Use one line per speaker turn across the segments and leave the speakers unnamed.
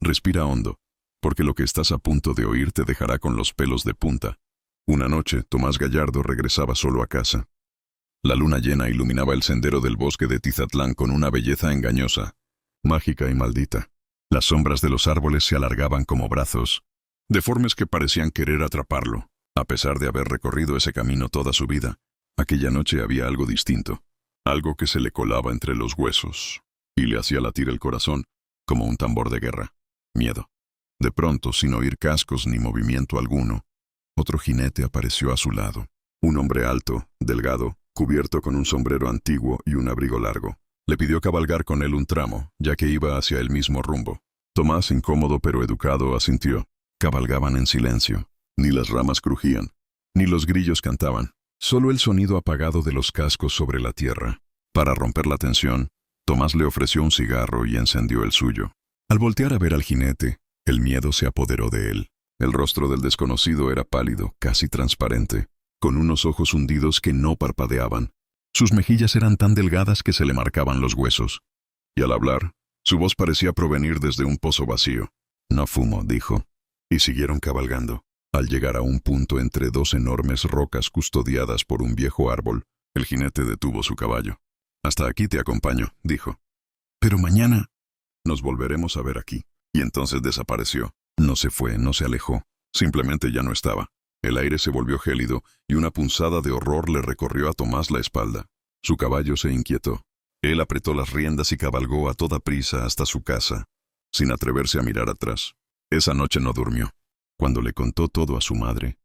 Respira hondo, porque lo que estás a punto de oír te dejará con los pelos de punta. Una noche, Tomás Gallardo regresaba solo a casa. La luna llena iluminaba el sendero del bosque de Tizatlán con una belleza engañosa, mágica y maldita. Las sombras de los árboles se alargaban como brazos, deformes que parecían querer atraparlo. A pesar de haber recorrido ese camino toda su vida, aquella noche había algo distinto, algo que se le colaba entre los huesos y le hacía latir el corazón como un tambor de guerra. Miedo. De pronto, sin oír cascos ni movimiento alguno, otro jinete apareció a su lado. Un hombre alto, delgado, cubierto con un sombrero antiguo y un abrigo largo. Le pidió cabalgar con él un tramo, ya que iba hacia el mismo rumbo. Tomás, incómodo pero educado, asintió. Cabalgaban en silencio. Ni las ramas crujían, ni los grillos cantaban. Solo el sonido apagado de los cascos sobre la tierra. Para romper la tensión, Tomás le ofreció un cigarro y encendió el suyo. Al voltear a ver al jinete, el miedo se apoderó de él. El rostro del desconocido era pálido, casi transparente, con unos ojos hundidos que no parpadeaban. Sus mejillas eran tan delgadas que se le marcaban los huesos. Y al hablar, su voz parecía provenir desde un pozo vacío. «No fumo», dijo. Y siguieron cabalgando. Al llegar a un punto entre dos enormes rocas custodiadas por un viejo árbol, el jinete detuvo su caballo. «Hasta aquí te acompaño», dijo. «Pero mañana nos volveremos a ver aquí». Y entonces desapareció. No se fue, no se alejó. Simplemente ya no estaba. El aire se volvió gélido y una punzada de horror le recorrió a Tomás la espalda. Su caballo se inquietó. Él apretó las riendas y cabalgó a toda prisa hasta su casa, sin atreverse a mirar atrás. Esa noche no durmió. Cuando le contó todo a su madre,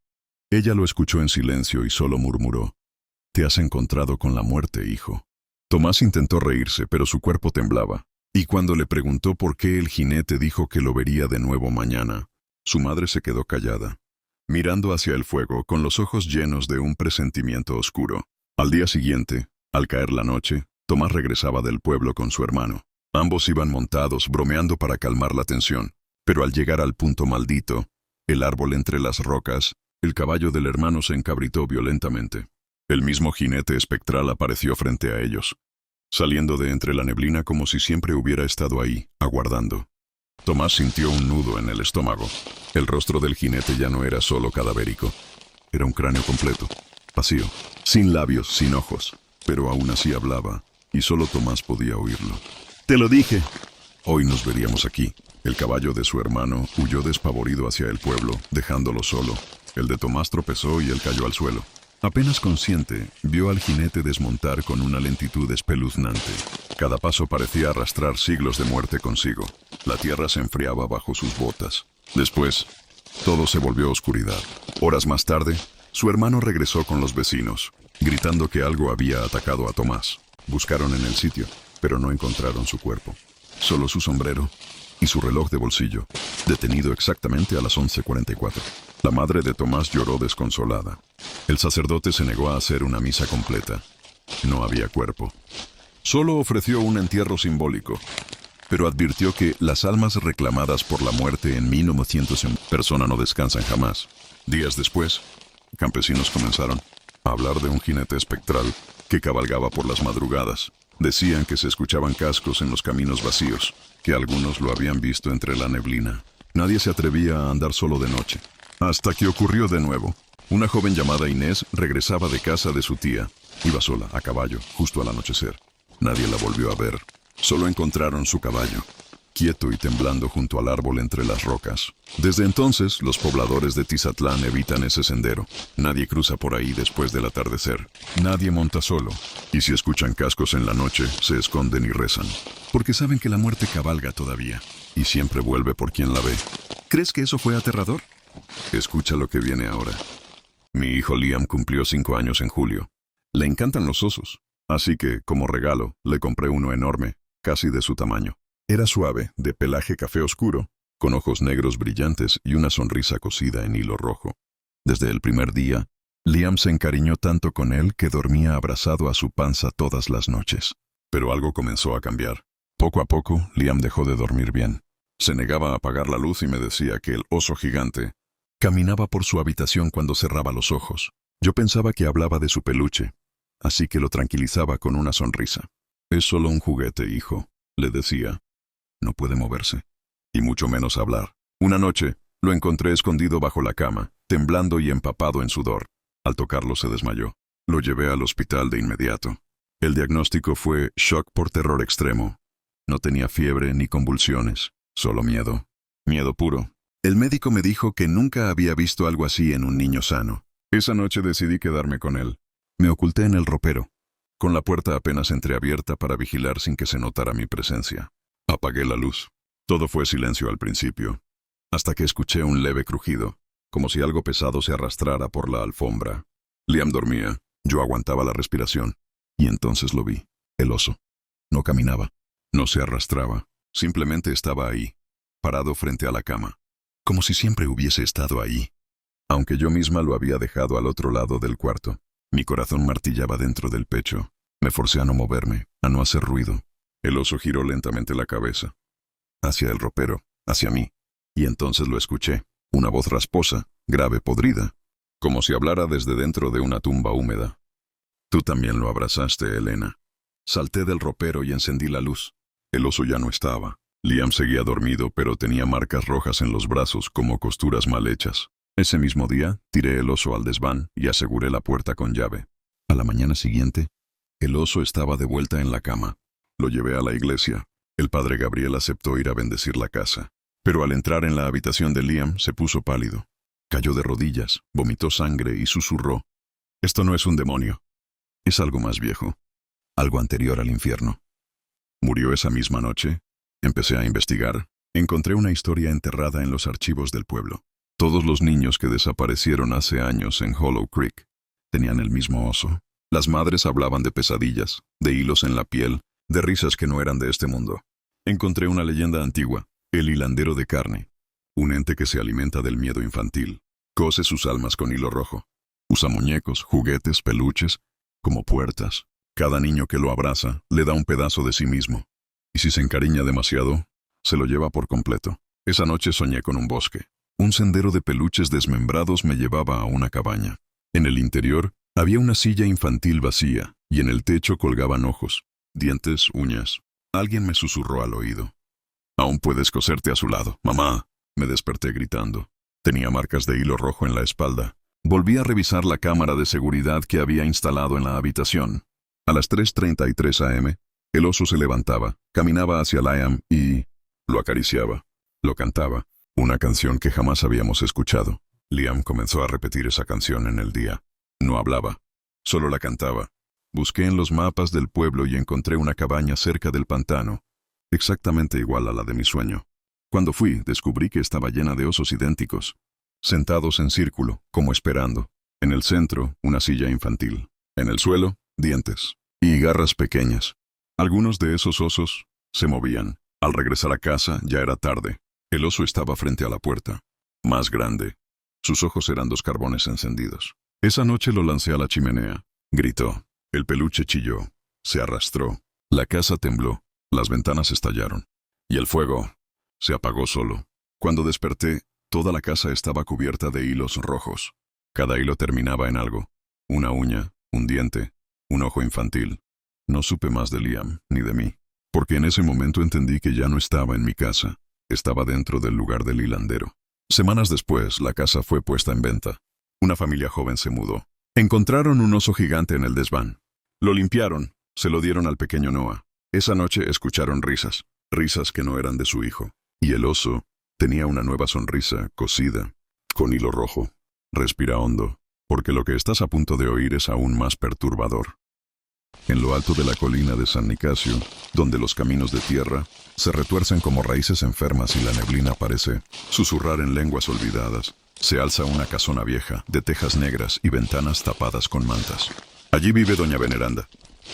ella lo escuchó en silencio y solo murmuró: «Te has encontrado con la muerte, hijo». Tomás intentó reírse, pero su cuerpo temblaba. Y cuando le preguntó por qué el jinete dijo que lo vería de nuevo mañana, su madre se quedó callada, mirando hacia el fuego con los ojos llenos de un presentimiento oscuro. Al día siguiente, al caer la noche, Tomás regresaba del pueblo con su hermano. Ambos iban montados, bromeando para calmar la tensión. Pero al llegar al punto maldito, el árbol entre las rocas, el caballo del hermano se encabritó violentamente. El mismo jinete espectral apareció frente a ellos, saliendo de entre la neblina como si siempre hubiera estado ahí, aguardando. Tomás sintió un nudo en el estómago. El rostro del jinete ya no era solo cadavérico. Era un cráneo completo, vacío, sin labios, sin ojos. Pero aún así hablaba, y solo Tomás podía oírlo. «Te lo dije. Hoy nos veríamos aquí». El caballo de su hermano huyó despavorido hacia el pueblo, dejándolo solo. El de Tomás tropezó y él cayó al suelo. Apenas consciente, vio al jinete desmontar con una lentitud espeluznante. Cada paso parecía arrastrar siglos de muerte consigo. La tierra se enfriaba bajo sus botas. Después, todo se volvió oscuridad. Horas más tarde, su hermano regresó con los vecinos, gritando que algo había atacado a Tomás. Buscaron en el sitio, pero no encontraron su cuerpo. Solo su sombrero y su reloj de bolsillo, detenido exactamente a las 11:44. La madre de Tomás lloró desconsolada. El sacerdote se negó a hacer una misa completa. No había cuerpo. Solo ofreció un entierro simbólico, pero advirtió que las almas reclamadas por la muerte en 1900 en persona no descansan jamás. Días después, campesinos comenzaron a hablar de un jinete espectral que cabalgaba por las madrugadas. Decían que se escuchaban cascos en los caminos vacíos, que algunos lo habían visto entre la neblina. Nadie se atrevía a andar solo de noche. Hasta que ocurrió de nuevo. Una joven llamada Inés regresaba de casa de su tía. Iba sola, a caballo, justo al anochecer. Nadie la volvió a ver. Solo encontraron su caballo, quieto y temblando junto al árbol entre las rocas. Desde entonces, los pobladores de Tizatlán evitan ese sendero. Nadie cruza por ahí después del atardecer. Nadie monta solo. Y si escuchan cascos en la noche, se esconden y rezan. Porque saben que la muerte cabalga todavía. Y siempre vuelve por quien la ve. ¿Crees que eso fue aterrador? Escucha lo que viene ahora. Mi hijo Liam cumplió 5 años en julio. Le encantan los osos. Así que, como regalo, le compré uno enorme, casi de su tamaño. Era suave, de pelaje café oscuro, con ojos negros brillantes y una sonrisa cosida en hilo rojo. Desde el primer día, Liam se encariñó tanto con él que dormía abrazado a su panza todas las noches. Pero algo comenzó a cambiar. Poco a poco, Liam dejó de dormir bien. Se negaba a apagar la luz y me decía que el oso gigante caminaba por su habitación cuando cerraba los ojos. Yo pensaba que hablaba de su peluche, así que lo tranquilizaba con una sonrisa. «Es solo un juguete, hijo», le decía. «No puede moverse. y mucho menos hablar. Una noche, lo encontré escondido bajo la cama, temblando y empapado en sudor. Al tocarlo se desmayó. Lo llevé al hospital de inmediato. El diagnóstico fue shock por terror extremo. No tenía fiebre ni convulsiones, solo miedo. Miedo puro. El médico me dijo que nunca había visto algo así en un niño sano. Esa noche decidí quedarme con él. Me oculté en el ropero, con la puerta apenas entreabierta para vigilar sin que se notara mi presencia. Apagué la luz. Todo fue silencio al principio, hasta que escuché un leve crujido, como si algo pesado se arrastrara por la alfombra. Liam dormía, yo aguantaba la respiración, y entonces lo vi, el oso. No caminaba, no se arrastraba, simplemente estaba ahí, parado frente a la cama, como si siempre hubiese estado ahí, aunque yo misma lo había dejado al otro lado del cuarto. Mi corazón martillaba dentro del pecho. Me forcé a no moverme, a no hacer ruido. El oso giró lentamente la cabeza, hacia el ropero, hacia mí, y entonces lo escuché, una voz rasposa, grave, podrida, como si hablara desde dentro de una tumba húmeda. Tú también lo abrazaste, Elena. Salté del ropero y encendí la luz. El oso ya no estaba. Liam seguía dormido, pero tenía marcas rojas en los brazos como costuras mal hechas. Ese mismo día, tiré el oso al desván y aseguré la puerta con llave. A la mañana siguiente, el oso estaba de vuelta en la cama. Lo llevé a la iglesia. El padre Gabriel aceptó ir a bendecir la casa. Pero al entrar en la habitación de Liam, se puso pálido. Cayó de rodillas, vomitó sangre y susurró: «Esto no es un demonio. Es algo más viejo. Algo anterior al infierno». Murió esa misma noche. Empecé a investigar. Encontré una historia enterrada en los archivos del pueblo. Todos los niños que desaparecieron hace años en Hollow Creek tenían el mismo oso. Las madres hablaban de pesadillas, de hilos en la piel, de risas que no eran de este mundo. Encontré una leyenda antigua, el hilandero de carne, un ente que se alimenta del miedo infantil. Cose sus almas con hilo rojo. Usa muñecos, juguetes, peluches, como puertas. Cada niño que lo abraza le da un pedazo de sí mismo. Y si se encariña demasiado, se lo lleva por completo. Esa noche soñé con un bosque. Un sendero de peluches desmembrados me llevaba a una cabaña. En el interior había una silla infantil vacía, y en el techo colgaban ojos, dientes, uñas. Alguien me susurró al oído: «Aún puedes coserte a su lado, mamá». Me desperté gritando. Tenía marcas de hilo rojo en la espalda. Volví a revisar la cámara de seguridad que había instalado en la habitación. A las 3:33 am, el oso se levantaba, caminaba hacia Liam y lo acariciaba, lo cantaba. Una canción que jamás habíamos escuchado. Liam comenzó a repetir esa canción en el día. No hablaba, solo la cantaba. Busqué en los mapas del pueblo y encontré una cabaña cerca del pantano, exactamente igual a la de mi sueño. Cuando fui, descubrí que estaba llena de osos idénticos, sentados en círculo, como esperando. En el centro, una silla infantil. En el suelo, dientes y garras pequeñas. Algunos de esos osos se movían. Al regresar a casa, ya era tarde. El oso estaba frente a la puerta, más grande. Sus ojos eran dos carbones encendidos. Esa noche lo lancé a la chimenea. Gritó. El peluche chilló. Se arrastró. La casa tembló. Las ventanas estallaron. Y el fuego se apagó solo. Cuando desperté, toda la casa estaba cubierta de hilos rojos. Cada hilo terminaba en algo. Una uña, un diente, un ojo infantil. No supe más de Liam, ni de mí. Porque en ese momento entendí que ya no estaba en mi casa. Estaba dentro del lugar del hilandero. Semanas después, la casa fue puesta en venta. Una familia joven se mudó. Encontraron un oso gigante en el desván. Lo limpiaron, se lo dieron al pequeño Noah. Esa noche escucharon risas, risas que no eran de su hijo. Y el oso tenía una nueva sonrisa, cosida, con hilo rojo. Respira hondo, porque lo que estás a punto de oír es aún más perturbador. En lo alto de la colina de San Nicasio, donde los caminos de tierra se retuercen como raíces enfermas y la neblina parece susurrar en lenguas olvidadas, se alza una casona vieja, de tejas negras y ventanas tapadas con mantas. Allí vive doña Veneranda,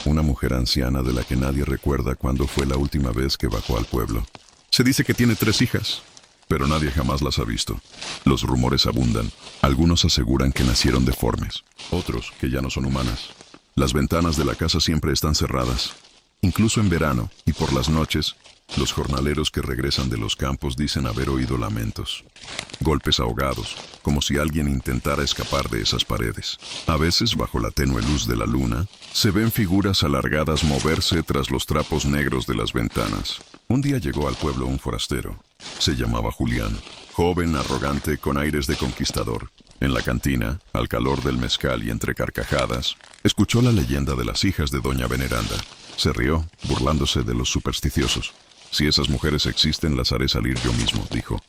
una mujer anciana de la que nadie recuerda cuándo fue la última vez que bajó al pueblo. Se dice que tiene 3 hijas, pero nadie jamás las ha visto. Los rumores abundan. Algunos aseguran que nacieron deformes, otros que ya no son humanas. Las ventanas de la casa siempre están cerradas. Incluso en verano y por las noches, los jornaleros que regresan de los campos dicen haber oído lamentos. Golpes ahogados, como si alguien intentara escapar de esas paredes. A veces, bajo la tenue luz de la luna, se ven figuras alargadas moverse tras los trapos negros de las ventanas. Un día llegó al pueblo un forastero. Se llamaba Julián, joven, arrogante, con aires de conquistador. En la cantina, al calor del mezcal y entre carcajadas, escuchó la leyenda de las hijas de doña Veneranda. Se rió, burlándose de los supersticiosos. Si esas mujeres existen, las haré salir yo mismo, dijo.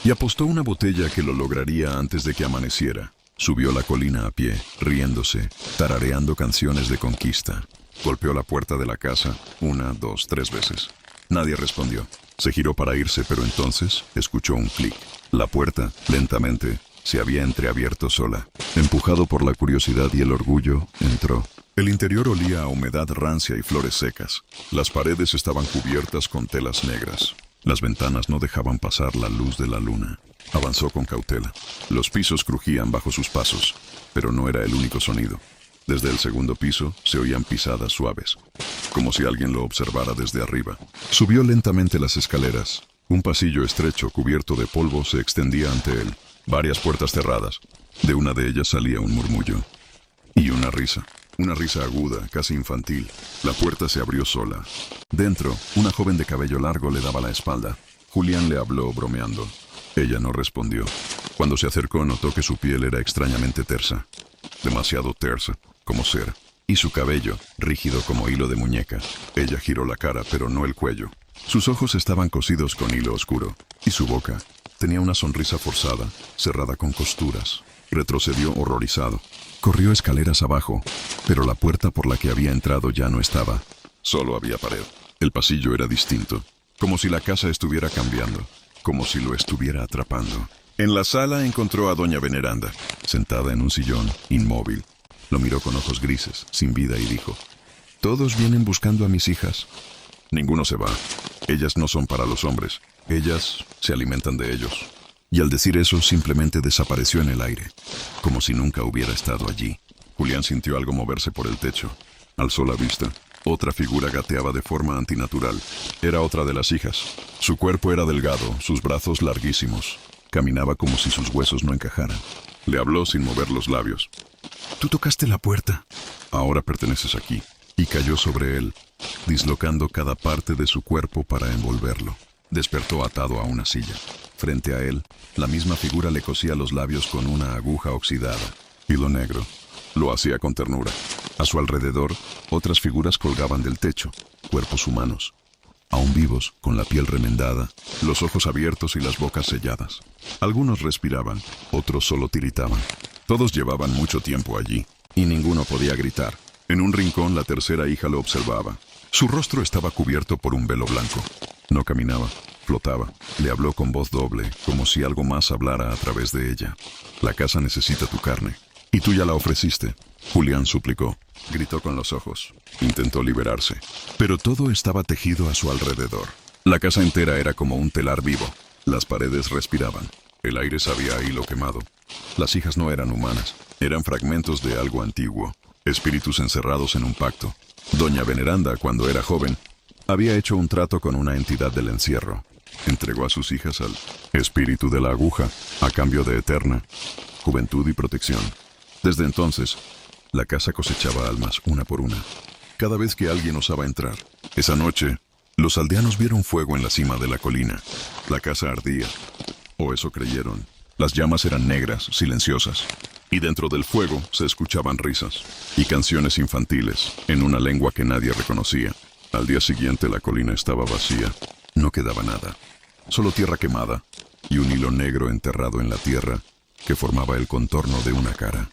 Y apostó una botella que lo lograría antes de que amaneciera. Subió la colina a pie, riéndose, tarareando canciones de conquista. Golpeó la puerta de la casa 1, 2, 3 veces. Nadie respondió. Se giró para irse, pero entonces escuchó un clic. La puerta, lentamente, se había entreabierto sola. Empujado por la curiosidad y el orgullo, entró. El interior olía a humedad rancia y flores secas. Las paredes estaban cubiertas con telas negras. Las ventanas no dejaban pasar la luz de la luna. Avanzó con cautela. Los pisos crujían bajo sus pasos, pero no era el único sonido. Desde el segundo piso se oían pisadas suaves, como si alguien lo observara desde arriba. Subió lentamente las escaleras. Un pasillo estrecho cubierto de polvo se extendía ante él. Varias puertas cerradas. De una de ellas salía un murmullo. Y una risa. Una risa aguda, casi infantil. La puerta se abrió sola. Dentro, una joven de cabello largo le daba la espalda. Julián le habló bromeando. Ella no respondió. Cuando se acercó, notó que su piel era extrañamente tersa. Demasiado tersa, como cera. Y su cabello, rígido como hilo de muñeca. Ella giró la cara, pero no el cuello. Sus ojos estaban cosidos con hilo oscuro. Y su boca tenía una sonrisa forzada, cerrada con costuras. Retrocedió horrorizado. Corrió escaleras abajo, pero la puerta por la que había entrado ya no estaba. Solo había pared. El pasillo era distinto, como si la casa estuviera cambiando, como si lo estuviera atrapando. En la sala encontró a doña Veneranda, sentada en un sillón, inmóvil. Lo miró con ojos grises, sin vida, y dijo: «Todos vienen buscando a mis hijas. Ninguno se va. Ellas no son para los hombres. Ellas se alimentan de ellos». Y al decir eso, simplemente desapareció en el aire, como si nunca hubiera estado allí. Julián sintió algo moverse por el techo. Alzó la vista. Otra figura gateaba de forma antinatural. Era otra de las hijas. Su cuerpo era delgado, sus brazos larguísimos. Caminaba como si sus huesos no encajaran. Le habló sin mover los labios. «Tú tocaste la puerta. Ahora perteneces aquí». Y cayó sobre él, dislocando cada parte de su cuerpo para envolverlo. Despertó atado a una silla. Frente a él, la misma figura le cosía los labios con una aguja oxidada. Hilo negro. Lo hacía con ternura. A su alrededor, otras figuras colgaban del techo, cuerpos humanos. Aún vivos, con la piel remendada, los ojos abiertos y las bocas selladas. Algunos respiraban, otros solo tiritaban. Todos llevaban mucho tiempo allí, y ninguno podía gritar. En un rincón, la tercera hija lo observaba. Su rostro estaba cubierto por un velo blanco. No caminaba, flotaba. Le habló con voz doble, como si algo más hablara a través de ella. «La casa necesita tu carne. Y tú ya la ofreciste». Julián suplicó. Gritó con los ojos. Intentó liberarse. Pero todo estaba tejido a su alrededor. La casa entera era como un telar vivo. Las paredes respiraban. El aire sabía a hilo quemado. Las hijas no eran humanas. Eran fragmentos de algo antiguo. Espíritus encerrados en un pacto. Doña Veneranda, cuando era joven, había hecho un trato con una entidad del encierro. Entregó a sus hijas al espíritu de la aguja, a cambio de eterna juventud y protección. Desde entonces, la casa cosechaba almas una por una, cada vez que alguien osaba entrar. Esa noche, los aldeanos vieron fuego en la cima de la colina. La casa ardía, o eso creyeron. Las llamas eran negras, silenciosas, y dentro del fuego se escuchaban risas y canciones infantiles en una lengua que nadie reconocía. Al día siguiente la colina estaba vacía. No quedaba nada, solo tierra quemada y un hilo negro enterrado en la tierra que formaba el contorno de una cara.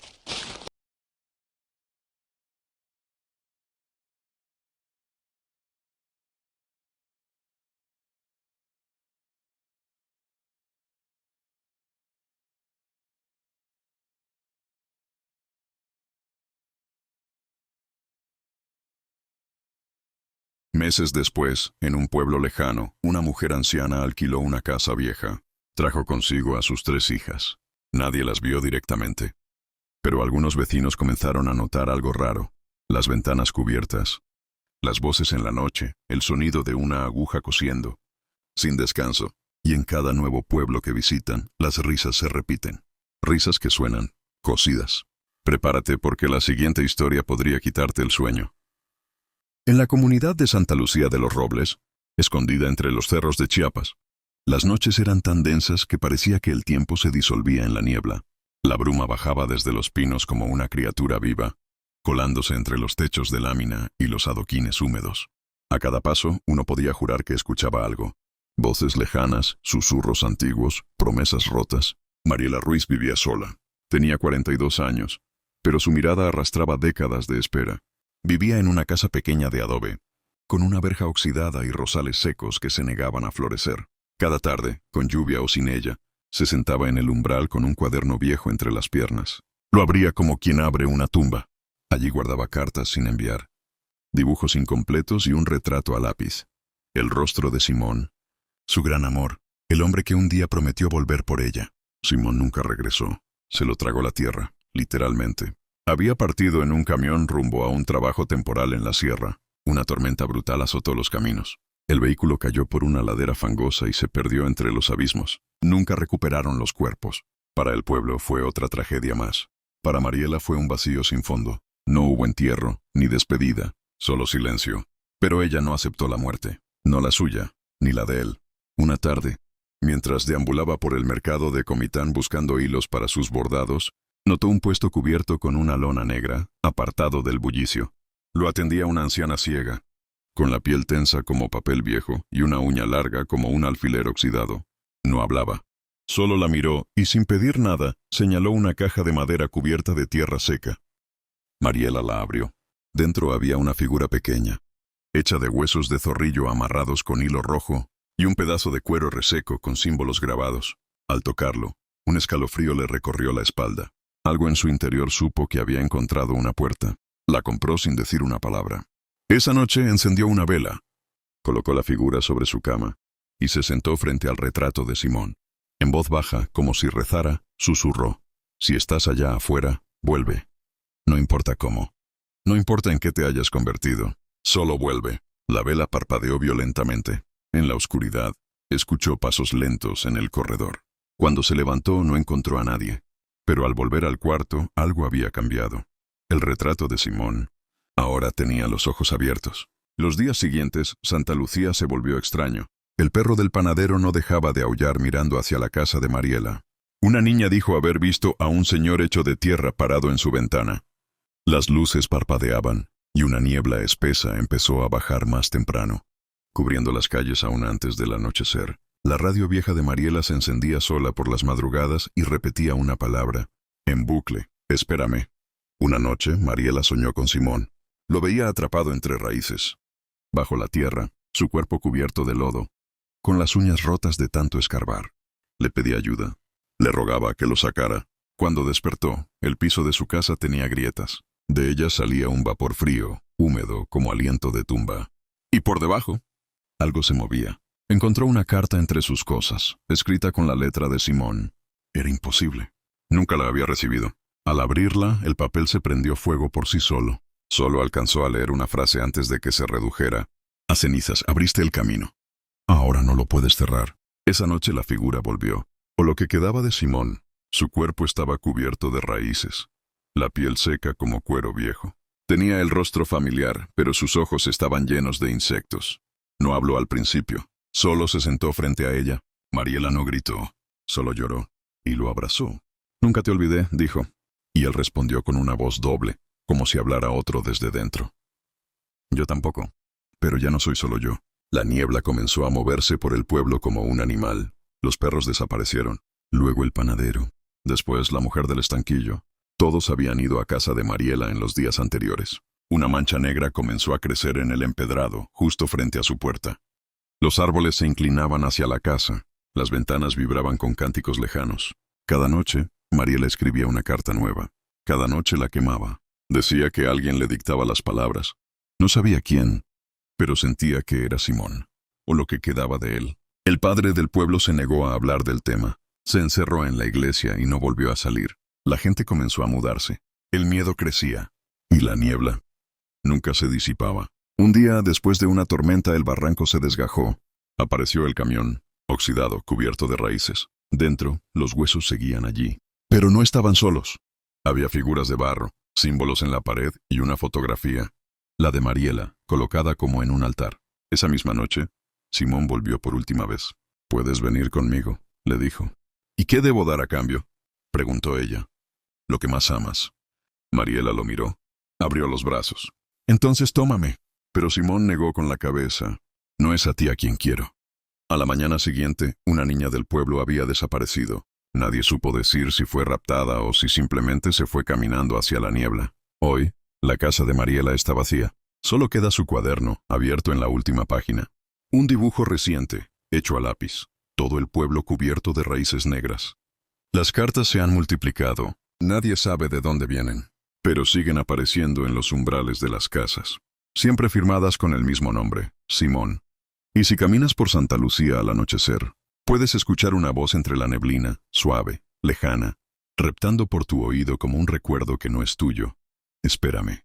Meses después, en un pueblo lejano, una mujer anciana alquiló una casa vieja. Trajo consigo a sus 3 hijas. Nadie las vio directamente, pero algunos vecinos comenzaron a notar algo raro. Las ventanas cubiertas, las voces en la noche, el sonido de una aguja cosiendo, sin descanso. Y en cada nuevo pueblo que visitan, las risas se repiten. Risas que suenan cosidas. Prepárate porque la siguiente historia podría quitarte el sueño. En la comunidad de Santa Lucía de los Robles, escondida entre los cerros de Chiapas, Las noches eran tan densas que parecía que el tiempo se disolvía en la niebla. La bruma bajaba desde los pinos como una criatura viva, colándose entre los techos de lámina y los adoquines húmedos. A cada paso, uno podía jurar que escuchaba algo. Voces lejanas, susurros antiguos, promesas rotas. Mariela Ruiz vivía sola. Tenía 42 años, pero su mirada arrastraba décadas de espera. Vivía en una casa pequeña de adobe, con una verja oxidada y rosales secos que se negaban a florecer. Cada tarde, con lluvia o sin ella, se sentaba en el umbral con un cuaderno viejo entre las piernas. Lo abría como quien abre una tumba. Allí guardaba cartas sin enviar, dibujos incompletos y un retrato a lápiz. El rostro de Simón, su gran amor, el hombre que un día prometió volver por ella. Simón nunca regresó. Se lo tragó la tierra, literalmente. Había partido en un camión rumbo a un trabajo temporal en la sierra. Una tormenta brutal azotó los caminos. El vehículo cayó por una ladera fangosa y se perdió entre los abismos. Nunca recuperaron los cuerpos. Para el pueblo fue otra tragedia más. Para Mariela fue un vacío sin fondo. No hubo entierro, ni despedida, solo silencio. Pero ella no aceptó la muerte. No la suya, ni la de él. Una tarde, mientras deambulaba por el mercado de Comitán buscando hilos para sus bordados, notó un puesto cubierto con una lona negra, apartado del bullicio. Lo atendía una anciana ciega, con la piel tensa como papel viejo y una uña larga como un alfiler oxidado. No hablaba. Solo la miró y, sin pedir nada, señaló una caja de madera cubierta de tierra seca. Mariela la abrió. Dentro había una figura pequeña, hecha de huesos de zorrillo amarrados con hilo rojo y un pedazo de cuero reseco con símbolos grabados. Al tocarlo, un escalofrío le recorrió la espalda. Algo en su interior supo que había encontrado una puerta. La compró sin decir una palabra. Esa noche encendió una vela, colocó la figura sobre su cama y se sentó frente al retrato de Simón. En voz baja, como si rezara, susurró: «Si estás allá afuera, vuelve. No importa cómo. No importa en qué te hayas convertido. Solo vuelve». La vela parpadeó violentamente. En la oscuridad, escuchó pasos lentos en el corredor. Cuando se levantó, no encontró a nadie. Pero al volver al cuarto, algo había cambiado. El retrato de Simón ahora tenía los ojos abiertos. Los días siguientes, Santa Lucía se volvió extraño. El perro del panadero no dejaba de aullar mirando hacia la casa de Mariela. Una niña dijo haber visto a un señor hecho de tierra parado en su ventana. Las luces parpadeaban, y una niebla espesa empezó a bajar más temprano, cubriendo las calles aún antes del anochecer. La radio vieja de Mariela se encendía sola por las madrugadas y repetía una palabra, en bucle: «Espérame». Una noche, Mariela soñó con Simón. Lo veía atrapado entre raíces, bajo la tierra, su cuerpo cubierto de lodo, con las uñas rotas de tanto escarbar. Le pedía ayuda. Le rogaba que lo sacara. Cuando despertó, el piso de su casa tenía grietas. De ellas salía un vapor frío, húmedo, como aliento de tumba. Y por debajo, algo se movía. Encontró una carta entre sus cosas, escrita con la letra de Simón. Era imposible. Nunca la había recibido. Al abrirla, el papel se prendió fuego por sí solo. Solo alcanzó a leer una frase antes de que se redujera. «A cenizas abriste el camino. Ahora no lo puedes cerrar». Esa noche la figura volvió, o lo que quedaba de Simón. Su cuerpo estaba cubierto de raíces, la piel seca como cuero viejo. Tenía el rostro familiar, pero sus ojos estaban llenos de insectos. No habló al principio, solo se sentó frente a ella. Mariela no gritó, solo lloró, y lo abrazó. «Nunca te olvidé», dijo, y él respondió con una voz doble, como si hablara otro desde dentro. «Yo tampoco, pero ya no soy solo yo». La niebla comenzó a moverse por el pueblo como un animal. Los perros desaparecieron, luego el panadero, después la mujer del estanquillo. Todos habían ido a casa de Mariela en los días anteriores. Una mancha negra comenzó a crecer en el empedrado, justo frente a su puerta. Los árboles se inclinaban hacia la casa, las ventanas vibraban con cánticos lejanos. Cada noche, Mariela escribía una carta nueva. Cada noche la quemaba. Decía que alguien le dictaba las palabras. No sabía quién, pero sentía que era Simón, o lo que quedaba de él. El padre del pueblo se negó a hablar del tema. Se encerró en la iglesia y no volvió a salir. La gente comenzó a mudarse. El miedo crecía. Y la niebla nunca se disipaba. Un día, después de una tormenta, el barranco se desgajó. Apareció el camión, oxidado, cubierto de raíces. Dentro, los huesos seguían allí. Pero no estaban solos. Había figuras de barro, símbolos en la pared y una fotografía, la de Mariela, colocada como en un altar. Esa misma noche, Simón volvió por última vez. Puedes venir conmigo, le dijo. ¿Y qué debo dar a cambio? Preguntó ella. Lo que más amas. Mariela lo miró. Abrió los brazos. Entonces tómame. Pero Simón negó con la cabeza. No es a ti a quien quiero. A la mañana siguiente, una niña del pueblo había desaparecido. Nadie supo decir si fue raptada o si simplemente se fue caminando hacia la niebla. Hoy, la casa de Mariela está vacía. Solo queda su cuaderno, abierto en la última página. Un dibujo reciente, hecho a lápiz. Todo el pueblo cubierto de raíces negras. Las cartas se han multiplicado. Nadie sabe de dónde vienen, pero siguen apareciendo en los umbrales de las casas. Siempre firmadas con el mismo nombre, Simón. Y si caminas por Santa Lucía al anochecer, puedes escuchar una voz entre la neblina, suave, lejana, reptando por tu oído como un recuerdo que no es tuyo. Espérame.